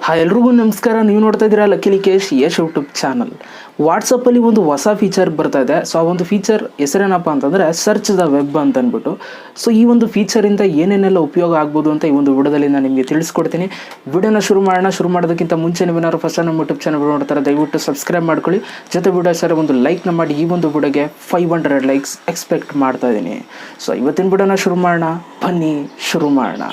Hi ಎಲ್ರಿಗೂ ನಮಸ್ಕಾರ. ನೀವು ನೋಡ್ತಾ ಇದ್ದೀರಾ ಲಕ್ಕೇಶ್ ಯಶ್ ಯೂಟ್ಯೂಬ್ ಚಾನಲ್. ವಾಟ್ಸಪ್ಪಲ್ಲಿ ಒಂದು ಹೊಸ ಫೀಚರ್ ಬರ್ತಾ ಇದೆ. ಸೊ ಆ ಒಂದು ಫೀಚರ್ ಹೆಸರೇನಪ್ಪ ಅಂತಂದರೆ ಸರ್ಚ್ ದ ವೆಬ್ ಅಂತ ಅಂದ್ಬಿಟ್ಟು. ಸೊ ಈ ಒಂದು ಫೀಚರಿಂದ ಏನೇನೆಲ್ಲ ಉಪಯೋಗ ಆಗ್ಬೋದು ಅಂತ ಈ ಒಂದು ವಿಡಿಯೋದಲ್ಲಿ ನಾನು ನಿಮಗೆ ತಿಳಿಸ್ಕೊಡ್ತೀನಿ. ವಿಡಿಯೋನ ಶುರು ಮಾಡೋದಕ್ಕಿಂತ ಮುಂಚೆ ನೀವೇನಾದ್ರು ಫಸ್ಟ್ ನಮ್ಮ ಯೂಟ್ಯೂಬ್ ಚಾನಲ್ ನೋಡ್ತಾರೆ ದಯವಿಟ್ಟು ಸಬ್ಸ್ಕ್ರೈಬ್ ಮಾಡ್ಕೊಳ್ಳಿ. ಜೊತೆ ವಿಡಿಯೋ ಸರ್ ಒಂದು ಲೈಕ್ನ ಮಾಡಿ. ಈ ಒಂದು ವಿಡಿಯೋಗೆ 500 ಲೈಕ್ಸ್ ಎಕ್ಸ್ಪೆಕ್ಟ್ ಮಾಡ್ತಾ ಇದ್ದೀನಿ. ಸೊ ಇವತ್ತಿನ ವಿಡಿಯೋನ ಬನ್ನಿ ಶುರು ಮಾಡೋಣ.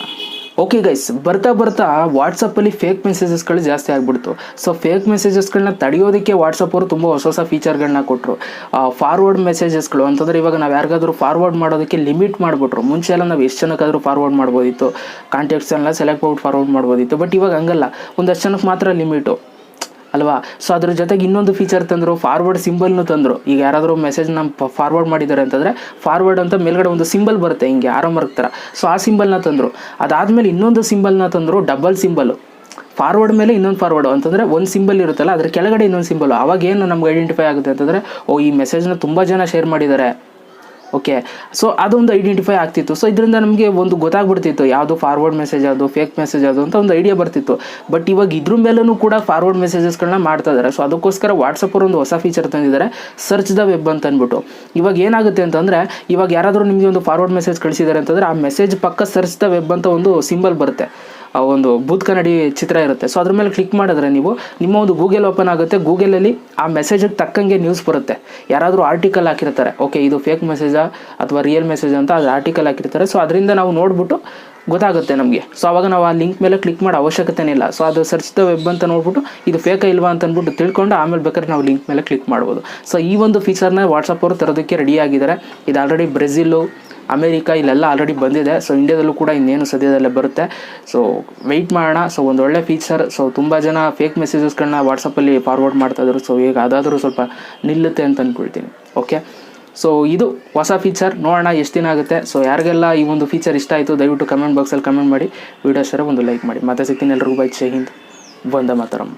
ಓಕೆ ಗೈಸ್, ಬರ್ತಾ ವಾಟ್ಸಪ್ಪಲ್ಲಿ ಫೇಕ್ ಮೆಸೇಜಸ್ಗಳು ಜಾಸ್ತಿ ಆಗಿಬಿಡ್ತು. ಸೊ ಫೇಕ್ ಮೆಸೇಜಸ್ಗಳನ್ನ ತಡೆಯೋದಕ್ಕೆ ವಾಟ್ಸಪ್ ಅವರು ತುಂಬ ಹೊಸ ಫೀಚರ್ಗಳನ್ನ ಕೊಟ್ಟರು. ಫಾರ್ವರ್ಡ್ ಮೆಸೇಜಸ್ಗಳು ಅಂತಂದರೆ ಇವಾಗ ನಾವು ಯಾರಿಗಾದ್ರೂ ಫಾರ್ವರ್ಡ್ ಮಾಡೋದಕ್ಕೆ ಲಿಮಿಟ್ ಮಾಡಿಬಿಟ್ರು. ಮುಂಚೆ ಎಲ್ಲ ನಾವು ಎಷ್ಟು ಜನಕ್ಕಾದರೂ ಫಾರ್ವರ್ಡ್ ಮಾಡ್ಬೋದಿತ್ತು, ಕಾಂಟ್ಯಾಕ್ಟ್ಸ್ ಎಲ್ಲ ಸೆಲೆಕ್ಟ್ ಮಾಡ್ಬಿಟ್ಟು ಫಾರ್ವರ್ಡ್ ಮಾಡ್ಬೋದಿತ್ತು. ಬಟ್ ಇವಾಗ ಹಂಗಲ್ಲ, ಒಂದಷ್ಟು ಜನಕ್ಕೆ ಮಾತ್ರ ಲಿಮಿಟು ಅಲ್ವಾ. ಸೊ ಅದ್ರ ಜೊತೆಗೆ ಇನ್ನೊಂದು ಫೀಚರ್ ತಂದರು, ಫಾರ್ವರ್ಡ್ ಸಿಂಬಲ್ನು ತಂದರು. ಈಗ ಯಾರಾದರೂ ಮೆಸೇಜ್ನ ಫಾರ್ವರ್ಡ್ ಮಾಡಿದ್ದಾರೆ ಅಂತಂದರೆ ಫಾರ್ವರ್ಡ್ ಅಂತ ಮೇಲ್ಗಡೆ ಒಂದು ಸಿಂಬಲ್ ಬರುತ್ತೆ, ಹಿಂಗೆ ಆರೋ ಮಾರ್ಕ್ ಥರ. ಸೊ ಆ ಸಿಂಬಲ್ನ ತಂದರು. ಅದಾದಮೇಲೆ ಇನ್ನೊಂದು ಸಿಂಬಲ್ನ ತಂದರು, ಡಬಲ್ ಸಿಂಬಲು. ಫಾರ್ವರ್ಡ್ ಮೇಲೆ ಇನ್ನೊಂದು ಫಾರ್ವರ್ಡ್ ಅಂತಂದರೆ ಒಂದು ಸಿಂಬಲ್ ಇರುತ್ತಲ್ಲ, ಅದ್ರ ಕೆಳಗಡೆ ಇನ್ನೊಂದು ಸಿಂಬಲ್. ಅವಾಗ ಏನು ನಮ್ಗೆ ಐಡೆಂಟಿಫೈ ಆಗುತ್ತೆ ಅಂತಂದರೆ, ಈ ಮೆಸೇಜ್ನ ತುಂಬ ಜನ ಶೇರ್ ಮಾಡಿದ್ದಾರೆ. ಓಕೆ, ಸೊ ಅದೊಂದು ಐಡೆಂಟಿಫೈ ಆಗ್ತಿತ್ತು. ಸೊ ಇದರಿಂದ ನಮಗೆ ಒಂದು ಗೊತ್ತಾಗ್ಬಿಡ್ತಿತ್ತು ಯಾವುದು ಫಾರ್ವರ್ಡ್ ಮೆಸೇಜ್, ಅದು ಫೇಕ್ ಮೆಸೇಜ್ ಅದು ಅಂತ ಒಂದು ಐಡಿಯಾ ಬರ್ತಿತ್ತು. ಬಟ್ ಇವಾಗ ಇದ್ರ ಮೇಲೂ ಕೂಡ ಫಾರ್ವರ್ಡ್ ಮೆಸೇಜಸ್ಗಳನ್ನ ಮಾಡ್ತಾ ಇದ್ದಾರೆ. ಸೊ ಅದಕ್ಕೋಸ್ಕರ ವಾಟ್ಸಪ್ ಅವರು ಒಂದು ಹೊಸ ಫೀಚರ್ ತಂದಿದ್ದಾರೆ, ಸರ್ಚ್ ದ ವೆಬ್ ಅಂತ ಅಂದ್ಬಿಟ್ಟು. ಇವಾಗ ಏನಾಗುತ್ತೆ ಅಂತಂದರೆ, ಇವಾಗ ಯಾರಾದರೂ ನಿಮಗೆ ಒಂದು ಫಾರ್ವರ್ಡ್ ಮೆಸೇಜ್ ಕಳಿಸಿದ್ದಾರೆ ಅಂತಂದರೆ ಆ ಮೆಸೇಜ್ ಪಕ್ಕ ಸರ್ಚ್ ದ ವೆಬ್ ಅಂತ ಒಂದು ಸಿಂಬಲ್ ಬರುತ್ತೆ, ಒಂದು ಬೂತ್ ಕನ್ನಡಿ ಚಿತ್ರ ಇರುತ್ತೆ. ಸೊ ಅದ್ರ ಮೇಲೆ ಕ್ಲಿಕ್ ಮಾಡಿದ್ರೆ ನಿಮ್ಮ ಒಂದು ಗೂಗಲ್ ಓಪನ್ ಆಗುತ್ತೆ. ಗೂಗಲಲ್ಲಿ ಆ ಮೆಸೇಜಿಗೆ ತಕ್ಕಂಗೆ ನ್ಯೂಸ್ ಬರುತ್ತೆ. ಯಾರಾದರೂ ಆರ್ಟಿಕಲ್ ಹಾಕಿರ್ತಾರೆ, ಓಕೆ ಇದು ಫೇಕ್ ಮೆಸೇಜಾ ಅಥವಾ ರಿಯಲ್ ಮೆಸೇಜ್ ಅಂತ ಅದು ಆರ್ಟಿಕಲ್ ಹಾಕಿರ್ತಾರೆ. ಸೊ ಅದರಿಂದ ನಾವು ನೋಡ್ಬಿಟ್ಟು ಗೊತ್ತಾಗುತ್ತೆ ನಮಗೆ. ಸೊ ಅವಾಗ ನಾವು ಆ ಲಿಂಕ್ ಮೇಲೆ ಕ್ಲಿಕ್ ಮಾಡೋ ಅವಶ್ಯಕತೆನೇ ಇಲ್ಲ. ಸೊ ಅದು ಸರ್ಚ್ ದ ವೆಬ್ ಅಂತ ನೋಡ್ಬಿಟ್ಟು ಇದು ಫೇಕ ಇಲ್ವಾ ಅಂತ ಅಂದ್ಬಿಟ್ಟು ತಿಳ್ಕೊಂಡು ಆಮೇಲೆ ಬೇಕಾದ್ರೆ ನಾವು ಲಿಂಕ್ ಮೇಲೆ ಕ್ಲಿಕ್ ಮಾಡ್ಬೋದು. ಸೊ ಈ ಒಂದು ಫೀಚರ್ನ ವಾಟ್ಸಪ್ ಅವರು ತರೋದಕ್ಕೆ ರೆಡಿ ಆಗಿದ್ದಾರೆ. ಇದು ಆಲ್ರೆಡಿ ಬ್ರೆಜಿಲು, ಅಮೇರಿಕಾ ಇಲ್ಲೆಲ್ಲ ಆಲ್ರೆಡಿ ಬಂದಿದೆ. ಸೊ ಇಂಡಿಯಾದಲ್ಲೂ ಕೂಡ ಇನ್ನೇನು ಸದ್ಯದಲ್ಲೇ ಬರುತ್ತೆ. ಸೊ ವೆಯ್ಟ್ ಮಾಡೋಣ. ಸೊ ಒಂದು ಒಳ್ಳೆ ಫೀಚರ್. ಸೊ ತುಂಬ ಜನ ಫೇಕ್ ಮೆಸೇಜಸ್ಗಳನ್ನ ವಾಟ್ಸಪ್ಪಲ್ಲಿ ಫಾರ್ವರ್ಡ್ ಮಾಡ್ತಾಯಿದ್ರು. ಸೊ ಈಗ ಅದಾದರೂ ಸ್ವಲ್ಪ ನಿಲ್ಲುತ್ತೆ ಅಂತ ಅಂದ್ಕೊಳ್ತೀನಿ. ಓಕೆ, ಸೊ ಇದು ಹೊಸ ಫೀಚರ್. ನೋಡೋಣ ಎಷ್ಟು ದಿನ ಆಗುತ್ತೆ. ಸೊ ಯಾರಿಗೆಲ್ಲ ಈ ಒಂದು ಫೀಚರ್ ಇಷ್ಟ ಆಯಿತು ದಯವಿಟ್ಟು ಕಮೆಂಟ್ ಬಾಕ್ಸಲ್ಲಿ ಕಮೆಂಟ್ ಮಾಡಿ. ವಿಡಿಯೋ ಸರ ಒಂದು ಲೈಕ್ ಮಾಡಿ. ಮತ್ತೆ ಸಿಗ್ತೀನಿ. ಎಲ್ರಿಗೂ ಬೈ. ಜೈ ಹಿಂದ್, ವಂದೇ ಮಾತರಂ.